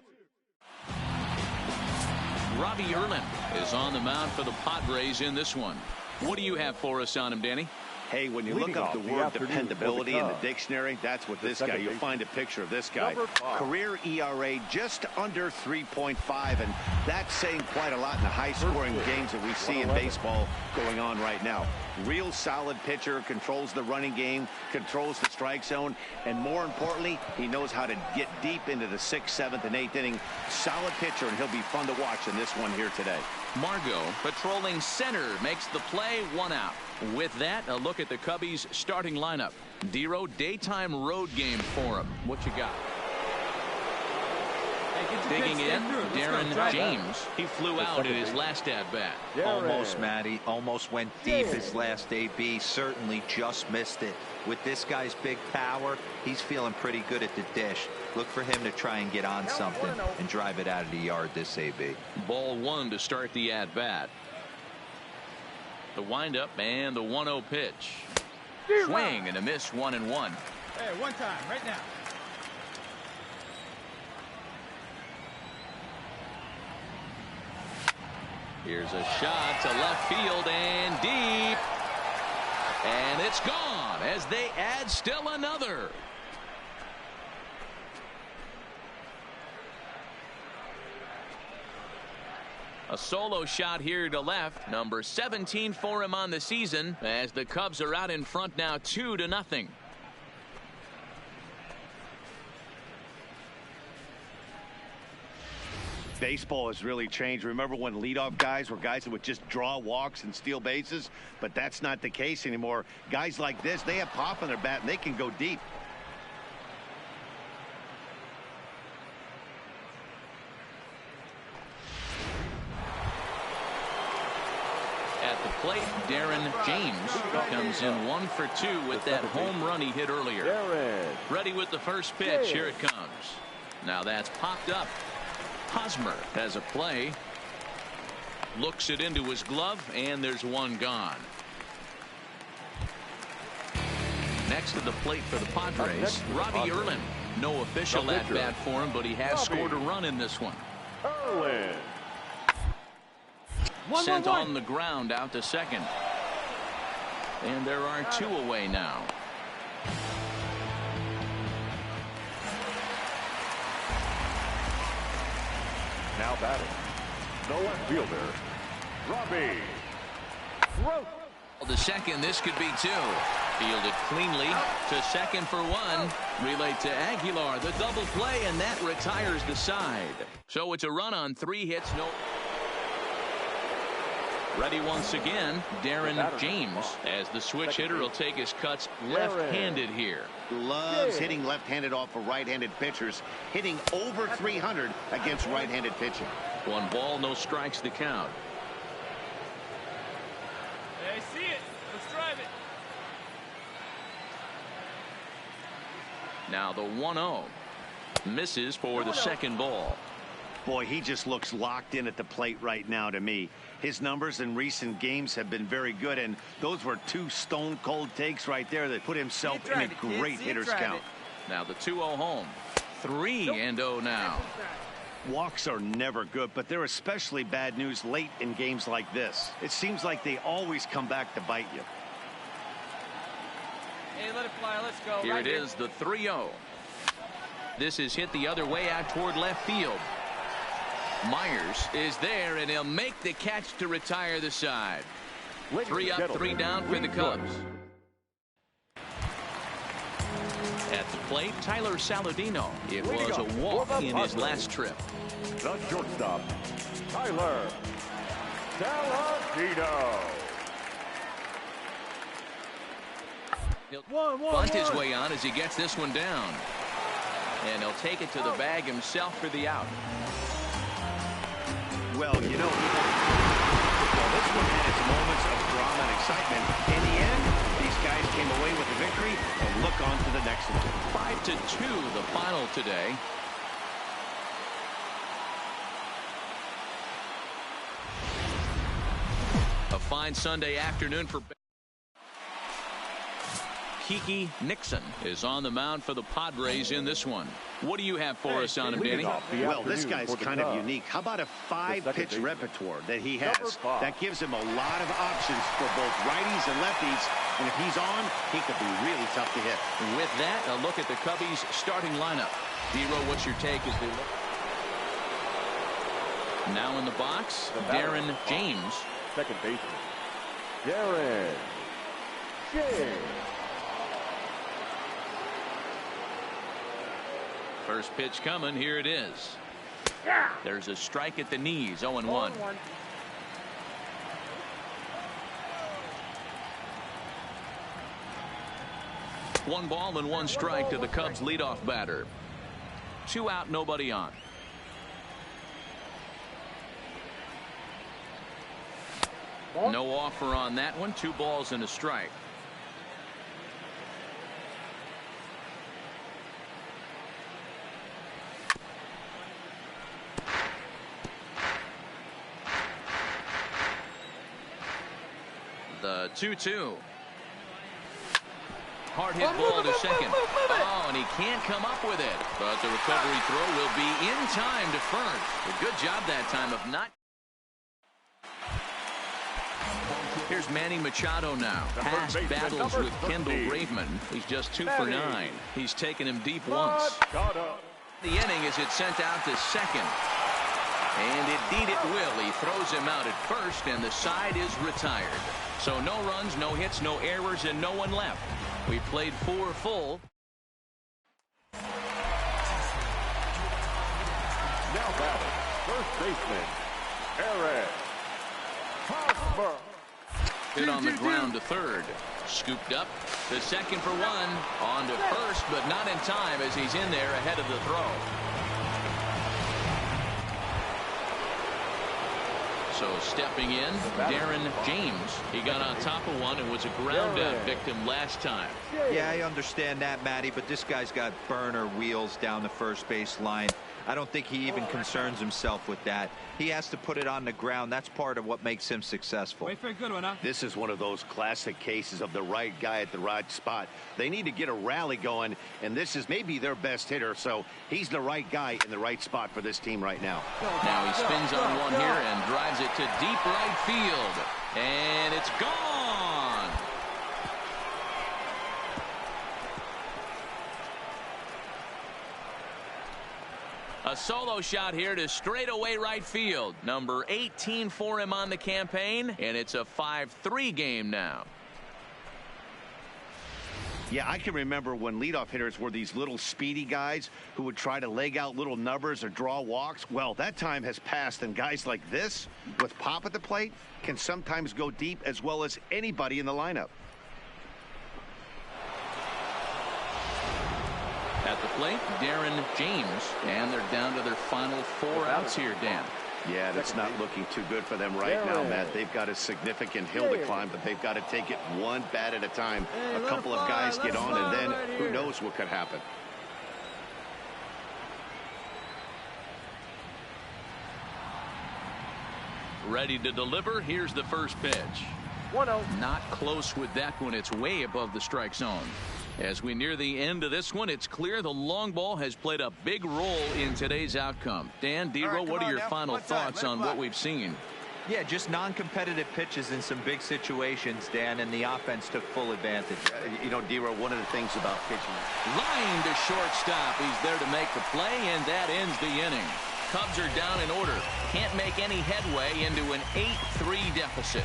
Robbie Erlin is on the mound for the Padres in this one. What do you have for us on him, Danny? Hey, when you look up the word dependability in the dictionary, that's what this guy, you'll find a picture of this guy. Career ERA just under 3.5, and that's saying quite a lot in the high-scoring games that we see in baseball going on right now. Real solid pitcher, controls the running game, controls the strike zone, and more importantly, he knows how to get deep into the 6th, 7th, and 8th inning. Solid pitcher, and he'll be fun to watch in this one here today. Margot patrolling center makes the play, 1 out. With that, a look at the Cubbies starting lineup. Dero, daytime road game for him. What you got? Digging in, Darren James. He flew out in his last at-bat. Almost, Matty. Almost went deep his last AB. Certainly just missed it. With this guy's big power, he's feeling pretty good at the dish. Look for him to try and get on something and drive it out of the yard this AB. Ball 1 to start the at-bat. The windup and the 1-0 pitch. Swing and a miss, 1-1. Hey, one time, right now. Here's a shot to left field and deep. And it's gone as they add still another. A solo shot here to left. Number 17 for him on the season as the Cubs are out in front now 2-0. Baseball has really changed. Remember when leadoff guys were guys that would just draw walks and steal bases? But that's not the case anymore. Guys like this, they have pop on their bat and they can go deep. At the plate, Darren James comes in 1 for 2 with that home run he hit earlier. Ready with the first pitch. Here it comes. Now that's popped up. Hosmer has a play. Looks it into his glove, and there's one gone. Next to the plate for the Padres, Robbie Erlin. No official at-bat for him, but he has scored a run in this one. Erlin. Sent on the ground out to second. And there are 2 away now. Now batting, the left fielder, Robbie. to second. This could be 2. Fielded cleanly to second for 1. Relayed to Aguilar. The double play, and that retires the side. So it's a run on 3 hits. No. Ready once again, Darren James, as the switch hitter will take his cuts left-handed here. Loves hitting left-handed off of right-handed pitchers, hitting over 300 against right-handed pitching. 1 ball, no strikes to count. I see it. Let's drive it. Now the 1-0. Misses for the second ball. Boy, he just looks locked in at the plate right now to me. His numbers in recent games have been very good, and those were 2 stone-cold takes right there that put himself in a great hitter's count. Now the 2-0 home. 3-0 now. Walks are never good, but they're especially bad news late in games like this. It seems like they always come back to bite you. Hey, let it fly. Let's go. Here it is, the 3-0. This is hit the other way out toward left field. Myers is there, and he'll make the catch to retire the side. 3 up, 3 down for the Cubs. At the plate, Tyler Saladino. It was a walk in his last trip. The shortstop, Tyler Saladino. He'll bunt his way on as he gets this one down. And he'll take it to the bag himself for the out. Well, you know, this one had its moments of drama and excitement. In the end, these guys came away with the victory and look on to the next one. 5-2 the final today. A fine Sunday afternoon for Kiki Nixon is on the mound for the Padres in this one. What do you have for us on him, Danny? Well, this guy's kind of unique. How about a 5-pitch repertoire that he has? That gives him a lot of options for both righties and lefties. And if he's on, he could be really tough to hit. With that, a look at the Cubbies' starting lineup. D-Row, what's your take as they look? Now in the box, Darren James. Second baseman, Darren James. First pitch coming. Here it is. There's a strike at the knees. 0-1. 1 ball and 1 strike to the Cubs leadoff batter. 2 out, nobody on. No offer on that one. 2 balls and a strike. The 2-2. Hard hit ball to second. Oh, and he can't come up with it. But the recovery throw will be in time to first. A good job that time of not. Here's Manny Machado now. Past battles with Kendall Graveman. He's just 2 for 9. He's taken him deep once. The inning is it sent out to second. And indeed it will. He throws him out at first, and the side is retired. So no runs, no hits, no errors, and no one left. We played 4 full. Now batting, first baseman, Eric Hosmer. Hit on the ground to third. Scooped up to second for 1. On to first, but not in time as he's in there ahead of the throw. So stepping in, Darren James. He got on top of one and was a ground out victim last time. Yeah, I understand that, Matty, but this guy's got burner wheels down the first base line. I don't think he even concerns himself with that. He has to put it on the ground. That's part of what makes him successful. Wait for a good one, huh? This is one of those classic cases of the right guy at the right spot. They need to get a rally going, and this is maybe their best hitter, so he's the right guy in the right spot for this team right now. Now he spins on one here and drives it to deep right field. And it's gone. A solo shot here to straightaway right field. Number 18 for him on the campaign, and it's a 5-3 game now. Yeah, I can remember when leadoff hitters were these little speedy guys who would try to leg out little numbers or draw walks. Well, that time has passed, and guys like this, with pop at the plate, can sometimes go deep as well as anybody in the lineup. At the plate, Darren James, and they're down to their final 4 outs here, Dan. Yeah, that's not looking too good for them right now, Matt. They've got a significant hill to climb, but they've got to take it one bat at a time. A couple of guys get on, and then who knows what could happen. Ready to deliver. Here's the first pitch. 1-0. Not close with that one. It's way above the strike zone. As we near the end of this one, it's clear the long ball has played a big role in today's outcome. Dan, Dero, what are your final thoughts on what we've seen? Yeah, just non-competitive pitches in some big situations, Dan, and the offense took full advantage. You know, Dero, one of the things about pitching. Line to shortstop. He's there to make the play, and that ends the inning. Cubs are down in order. Can't make any headway into an 8-3 deficit.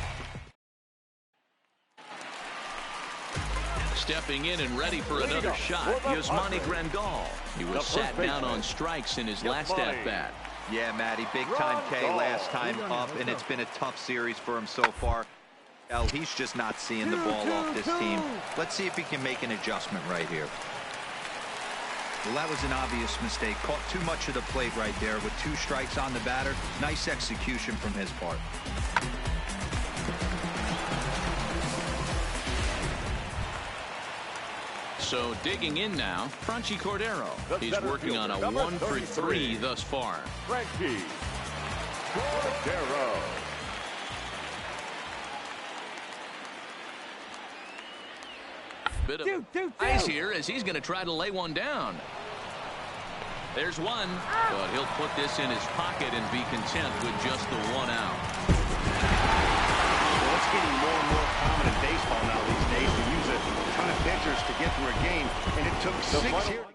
Stepping in and ready for another shot, Yasmani Grandal. He was sat down on strikes in his last at-bat. Yeah, Matty, big-time K last time up, and it's been a tough series for him so far. Well, he's just not seeing the ball off this team. Let's see if he can make an adjustment right here. Well, that was an obvious mistake. Caught too much of the plate right there with 2 strikes on the batter. Nice execution from his part. So digging in now, Franchi Cordero. He's working on a 1-for-3 thus far. Franchi Cordero. Bit of ice here as he's going to try to lay one down. There's one, but he'll put this in his pocket and be content with just the 1 out. Well, it's getting more and more common in baseball now these days to use a ton of pitchers to get through a game, and it took 6 years.